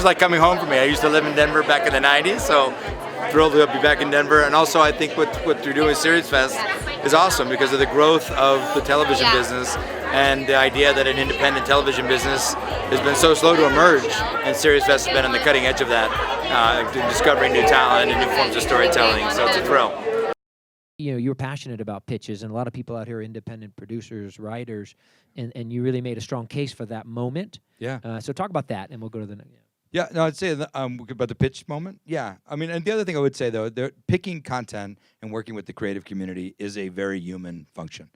is like coming home for me. I used to live in Denver back in the 90s, so thrilled to be back in Denver. And also I think what you're doing with SeriesFest is awesome because of the growth of the television business and the idea that an independent television business has been so slow to emerge, and SeriesFest has been on the cutting edge of that, discovering new talent and new forms of storytelling, so it's a thrill. You know, you're passionate about pitches, and a lot of people out here are independent producers, writers, and you really made a strong case for that moment. Yeah. So talk about that, and we'll go to the next. Yeah, no, I'd say about the pitch moment. Yeah, I mean, and the other thing I would say though, picking content and working with the creative community is a very human function.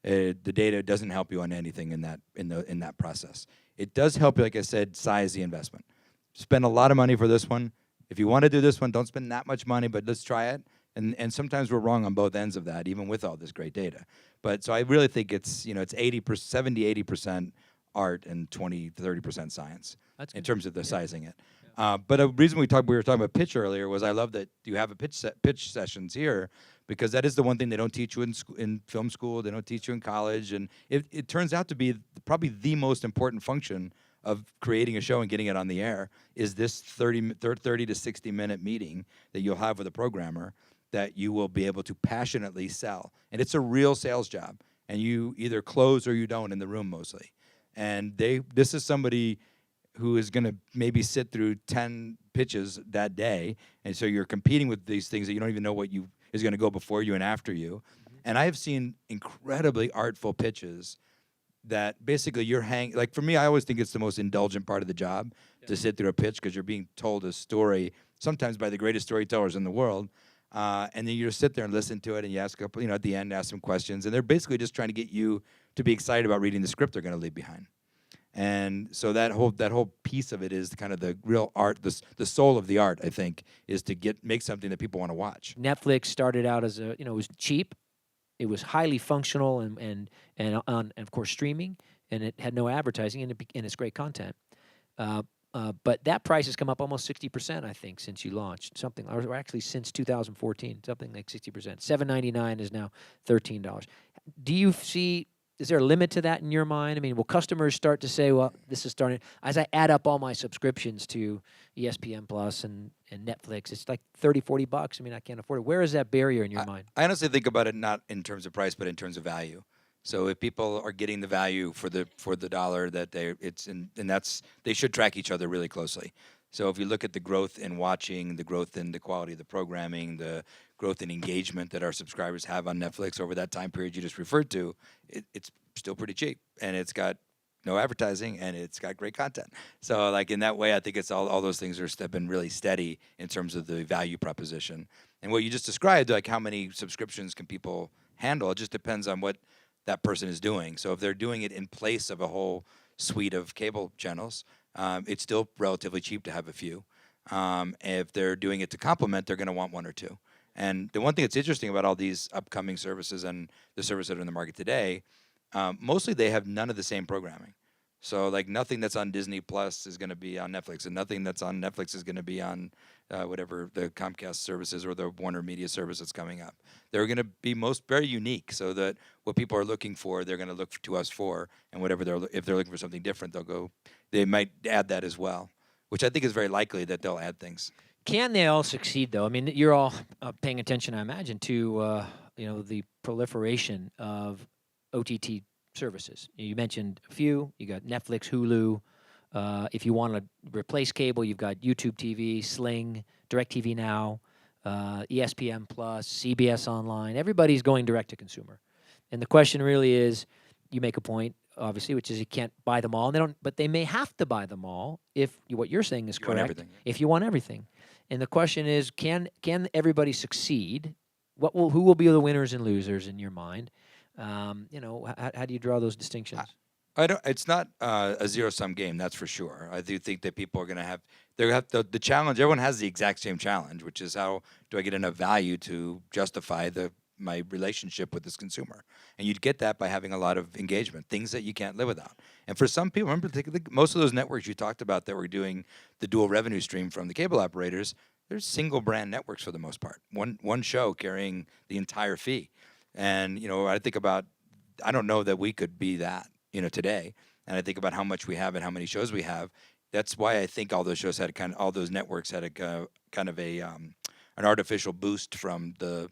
The data doesn't help you on anything in that process. It does help you, like I said, size the investment. Spend a lot of money for this one. If you want to do this one, don't spend that much money, but let's try it. And sometimes we're wrong on both ends of that, even with all this great data. But so I really think it's 70-80% art and 20-30% science. That's in good. terms of the sizing it. But a reason we were talking about pitch earlier was I love that you have a pitch sessions here, because that is the one thing they don't teach you in film school, they don't teach you in college, and it turns out to be probably the most important function of creating a show and getting it on the air is this 30 to 60 minute meeting that you'll have with a programmer that you will be able to passionately sell. And it's a real sales job, and you either close or you don't in the room mostly. And this is somebody who is going to maybe sit through 10 pitches that day, and so you're competing with these things that you don't even know what is going to go before you and after you. And I have seen incredibly artful pitches that basically like for me, I always think it's the most indulgent part of the job to sit through a pitch, because you're being told a story, sometimes by the greatest storytellers in the world, and then you just sit there and listen to it, and you ask a couple, at the end, ask some questions, and they're basically just trying to get you to be excited about reading the script they're going to leave behind. And so that whole piece of it is kind of the real art, the soul of the art, I think, is to make something that people want to watch. Netflix started out as it was cheap, it was highly functional, and of course streaming, and it had no advertising, and it's great content. But that price has come up almost 60%, I think, since you launched. Or actually since 2014, something like 60%. $7.99 is now $13. Do you see? Is there a limit to that in your mind? I mean, will customers start to say, well, this is starting, as I add up all my subscriptions to ESPN Plus and Netflix, it's like $30, $40. I mean, I can't afford it. Where is that barrier in your mind? I honestly think about it not in terms of price, but in terms of value. So if people are getting the value for the dollar that they should track each other really closely. So if you look at the growth in watching, the growth in the quality of the programming, the growth in engagement that our subscribers have on Netflix over that time period you just referred to, it's still pretty cheap, and it's got no advertising, and it's got great content. So like in that way, I think it's all those things have been really steady in terms of the value proposition. And what you just described, like how many subscriptions can people handle, it just depends on what that person is doing. So if they're doing it in place of a whole suite of cable channels, it's still relatively cheap to have a few. If they're doing it to complement, they're going to want one or two. And the one thing that's interesting about all these upcoming services and the services that are in the market today, mostly they have none of the same programming. So like nothing that's on Disney Plus is going to be on Netflix, and nothing that's on Netflix is going to be on whatever the Comcast services or the Warner Media service that's coming up. They're going to be very unique, so that what people are looking for, they're going to look to us for, and if they're looking for something different, they might add that as well, which I think is very likely that they'll add things. Can they all succeed, though? I mean, you're all paying attention, I imagine, to the proliferation of OTT services. You mentioned a few. You got Netflix, Hulu. If you want to replace cable, you've got YouTube TV, Sling, DirecTV Now, ESPN Plus, CBS Online. Everybody's going direct to consumer. And the question really is, you make a point, obviously, which is you can't buy them all. But they may have to buy them all if what you're saying is correct. If you want everything. And the question is, can everybody succeed? Who will be the winners and losers in your mind? How do you draw those distinctions? It's not a zero-sum game, that's for sure. I do think that people are going to have the challenge. Everyone has the exact same challenge, which is how do I get enough value to justify my relationship with this consumer? And you'd get that by having a lot of engagement, things that you can't live without. And for some people, remember, most of those networks you talked about that were doing the dual revenue stream from the cable operators, they're single brand networks for the most part. One show carrying the entire fee. And I think about, I don't know that we could be that today. And I think about how much we have and how many shows we have. that's why I think all those shows had all those networks had a kind of a an artificial boost from the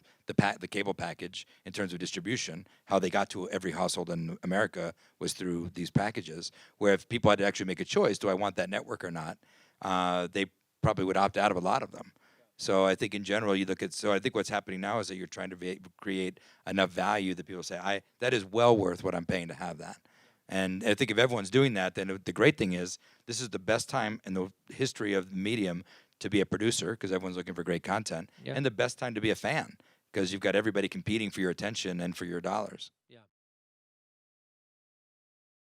cable package in terms of distribution. How they got to every household in America was through these packages. Where if people had to actually make a choice, do I want that network or not? They probably would opt out of a lot of them. So I think in general, you look at. So I think what's happening now is that you're trying to create enough value that people say, that is well worth what I'm paying to have that. And I think if everyone's doing that, then the great thing is this is the best time in the history of the medium to be a producer because everyone's looking for great content, and the best time to be a fan because you've got everybody competing for your attention and for your dollars. Yeah.